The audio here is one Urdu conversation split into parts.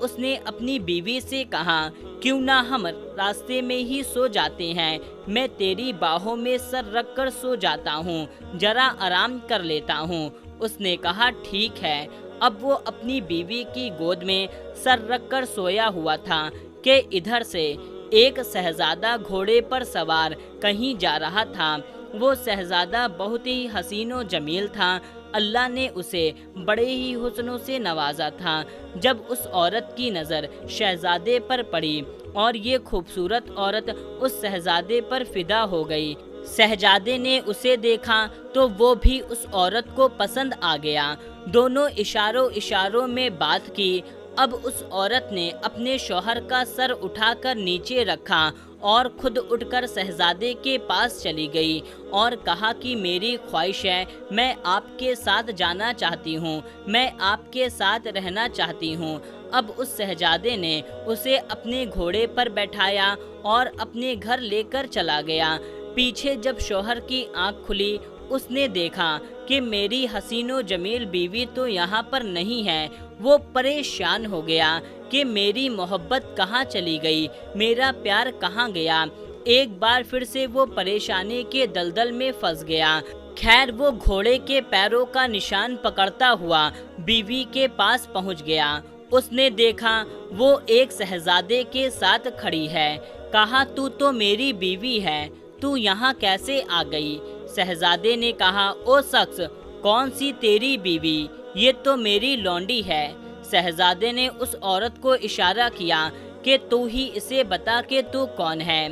اس نے اپنی بیوی سے کہا کیوں نہ ہم راستے میں ہی سو جاتے ہیں، میں تیری باہوں میں سر رکھ کر سو جاتا ہوں، ذرا آرام کر لیتا ہوں۔ اس نے کہا ٹھیک ہے۔ اب وہ اپنی بیوی کی گود میں سر رکھ کر سویا ہوا تھا کہ ادھر سے ایک شہزادہ گھوڑے پر سوار کہیں جا رہا تھا۔ وہ شہزادہ بہت ہی حسین و جمیل تھا، اللہ نے اسے بڑے ہی حسنوں سے نوازا تھا۔ جب اس عورت کی نظر شہزادے پر پڑی اور یہ خوبصورت عورت اس شہزادے پر فدا ہو گئی۔ شہزادے نے اسے دیکھا تو وہ بھی اس عورت کو پسند آ گیا۔ دونوں اشاروں میں بات کی۔ اب اس عورت نے اپنے شوہر کا سر اٹھا کر نیچے رکھا اور خود اٹھ کر شہزادے کے پاس چلی گئی اور کہا کہ میری خواہش ہے، میں آپ کے ساتھ جانا چاہتی ہوں، میں آپ کے ساتھ رہنا چاہتی ہوں۔ اب اس شہزادے نے اسے اپنے گھوڑے پر بیٹھایا اور اپنے گھر لے کر چلا گیا۔ پیچھے جب شوہر کی آنکھ کھلی، اس نے دیکھا کہ میری حسین و جمیل بیوی تو یہاں پر نہیں ہے۔ وہ پریشان ہو گیا کہ میری محبت کہاں چلی گئی، میرا پیار کہاں گیا۔ ایک بار پھر سے وہ پریشانی کے دلدل میں پھنس گیا۔ خیر وہ گھوڑے کے پیروں کا نشان پکڑتا ہوا بیوی کے پاس پہنچ گیا۔ اس نے دیکھا وہ ایک شہزادے کے ساتھ کھڑی ہے۔ کہا تو تو میری بیوی ہے، تو یہاں کیسے آ گئی؟ شہزادے نے کہا او شخص، کون سی تیری بیوی؟ یہ تو میری لونڈی ہے۔ شہزادے نے اس عورت کو اشارہ کیا کہ تو ہی اسے بتا کہ تو کون ہے،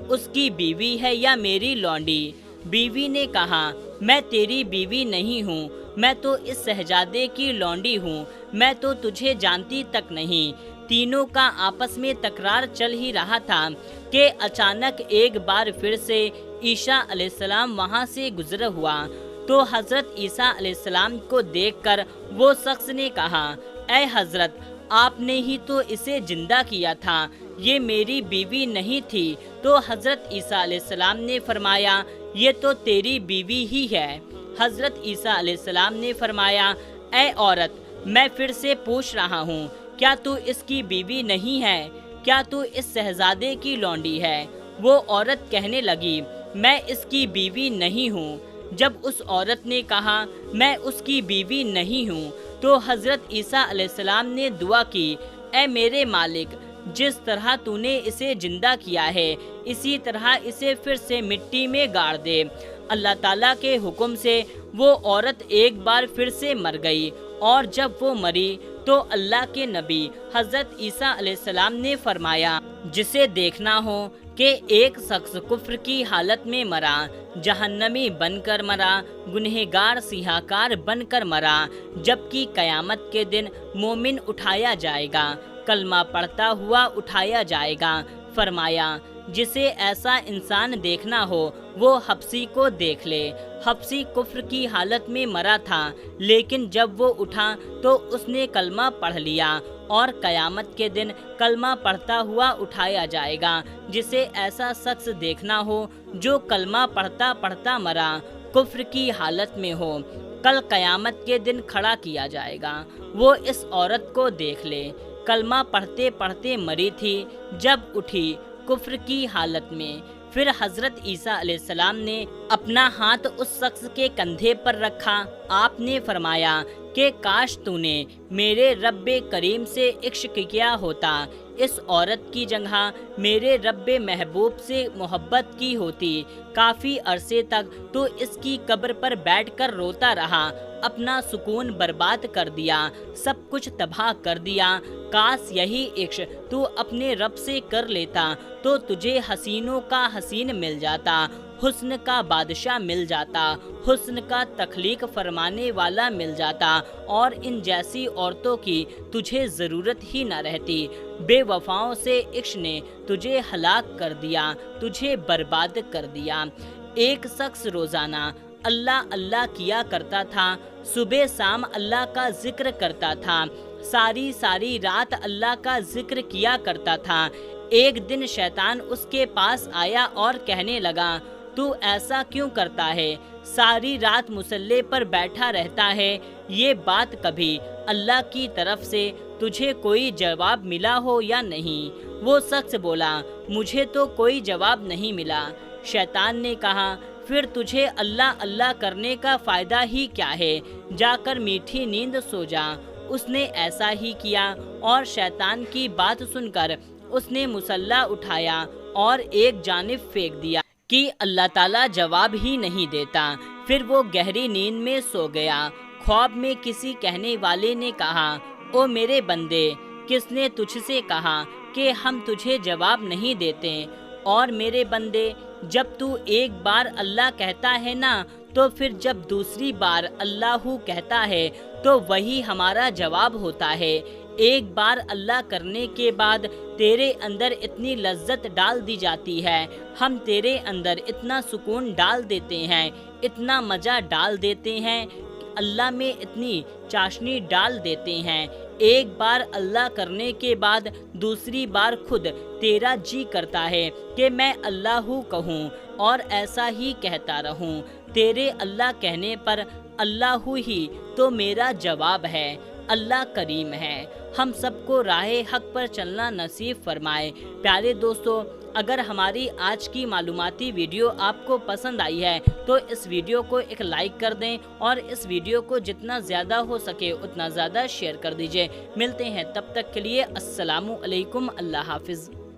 اس کی بیوی ہے یا میری لونڈی؟ بیوی نے کہا میں تیری بیوی نہیں ہوں، میں تو اس شہزادے کی لونڈی ہوں، میں تو تجھے جانتی تک نہیں۔ تینوں کا آپس میں تکرار چل ہی رہا تھا کہ اچانک ایک بار پھر سے عیسیٰ علیہ السلام وہاں سے گزر ہوا۔ تو حضرت عیسیٰ علیہ السلام کو دیکھ کر وہ شخص نے کہا اے حضرت، آپ نے ہی تو اسے زندہ کیا تھا، یہ میری بیوی نہیں تھی۔ تو حضرت عیسیٰ علیہ السلام نے فرمایا یہ تو تیری بیوی ہی ہے۔ حضرت عیسیٰ علیہ السلام نے فرمایا اے عورت، میں پھر سے پوچھ رہا ہوں، کیا تو اس کی بیوی نہیں ہے؟ کیا تو اس شہزادے کی لونڈی ہے؟ وہ عورت کہنے لگی میں اس کی بیوی نہیں ہوں۔ جب اس عورت نے کہا میں اس کی بیوی نہیں ہوں، تو حضرت عیسیٰ علیہ السلام نے دعا کی اے میرے مالک، جس طرح تو نے اسے زندہ کیا ہے اسی طرح اسے پھر سے مٹی میں گاڑ دے۔ اللہ تعالیٰ کے حکم سے وہ عورت ایک بار پھر سے مر گئی، اور جب وہ مری تو اللہ کے نبی حضرت عیسیٰ علیہ السلام نے فرمایا جسے دیکھنا ہو کہ ایک شخص کفر کی حالت میں مرا، جہنمی بن کر مرا، گنہگار سیاہکار بن کر مرا، جبکہ قیامت کے دن مومن اٹھایا جائے گا، کلمہ پڑھتا ہوا اٹھایا جائے گا۔ فرمایا جسے ایسا انسان دیکھنا ہو وہ حبشی کو دیکھ لے۔ حبشی کفر کی حالت میں مرا تھا، لیکن جب وہ اٹھا تو اس نے کلمہ پڑھ لیا، اور قیامت کے دن کلمہ پڑھتا ہوا اٹھایا جائے گا۔ جسے ایسا شخص دیکھنا ہو جو کلمہ پڑھتا پڑھتا مرا، کفر کی حالت میں ہو، کل قیامت کے دن کھڑا کیا جائے گا، وہ اس عورت کو دیکھ لے۔ کلمہ پڑھتے پڑھتے مری تھی، جب اٹھی کفر کی حالت میں۔ پھر حضرت عیسیٰ علیہ السلام نے اپنا ہاتھ اس شخص کے کندھے پر رکھا۔ آپ نے فرمایا کہ کاش تو نے میرے رب کریم سے عشق کیا ہوتا، اس عورت کی جگہ میرے رب محبوب سے محبت کی ہوتی۔ کافی عرصے تک تو اس کی قبر پر بیٹھ کر روتا رہا، اپنا سکون برباد کر دیا، سب کچھ تباہ کر دیا۔ کاش یہی عشق تو اپنے رب سے کر لیتا تو تجھے حسینوں کا حسین مل جاتا، حسن کا بادشاہ مل جاتا، حسن کا تخلیق فرمانے والا مل جاتا، اور ان جیسی عورتوں کی تجھے ضرورت ہی نہ رہتی۔ بے وفاؤں سے عشق نے تجھے ہلاک کر دیا، تجھے برباد کر دیا۔ ایک شخص روزانہ اللہ اللہ کیا کرتا تھا، صبح شام اللہ کا ذکر کرتا تھا، ساری رات اللہ کا ذکر کیا کرتا تھا۔ ایک دن شیطان اس کے پاس آیا اور کہنے لگا تو ایسا کیوں کرتا ہے، ساری رات مصلی پر بیٹھا رہتا ہے، یہ بات کبھی اللہ کی طرف سے تجھے کوئی جواب ملا ہو یا نہیں؟ وہ شخص بولا مجھے تو کوئی جواب نہیں ملا۔ شیطان نے کہا پھر تجھے اللہ اللہ کرنے کا فائدہ ہی کیا ہے، جا کر میٹھی نیند سو جا۔ اس نے ایسا ہی کیا اور شیطان کی بات سن کر اس نے مسلح اٹھایا اور ایک جانب پھینک دیا کہ اللہ تعالیٰ جواب ہی نہیں دیتا۔ پھر وہ گہری نیند میں سو گیا۔ خواب میں کسی کہنے والے نے کہا او میرے بندے، کس نے تجھ سے کہا کہ ہم تجھے جواب نہیں دیتے؟ اور میرے بندے، جب تو ایک بار اللہ کہتا ہے نا، تو پھر جب دوسری بار اللہ کہتا ہے تو وہی ہمارا جواب ہوتا ہے۔ ایک بار اللہ کرنے کے بعد تیرے اندر اتنی لذت ڈال دی جاتی ہے، ہم تیرے اندر اتنا سکون ڈال دیتے ہیں، اتنا مزہ ڈال دیتے ہیں، اللہ میں اتنی چاشنی ڈال دیتے ہیں۔ ایک بار اللہ کرنے کے بعد دوسری بار خود تیرا جی کرتا ہے کہ میں اللہ کہوں اور ایسا ہی کہتا رہوں۔ تیرے اللہ کہنے پر اللہ ہی تو میرا جواب ہے۔ اللہ کریم ہے، ہم سب کو راہ حق پر چلنا نصیب فرمائے۔ پیارے دوستو، اگر ہماری آج کی معلوماتی ویڈیو آپ کو پسند آئی ہے تو اس ویڈیو کو ایک لائک کر دیں اور اس ویڈیو کو جتنا زیادہ ہو سکے اتنا زیادہ شیئر کر دیجئے۔ ملتے ہیں تب تک کے لیے، السلام علیکم، اللہ حافظ۔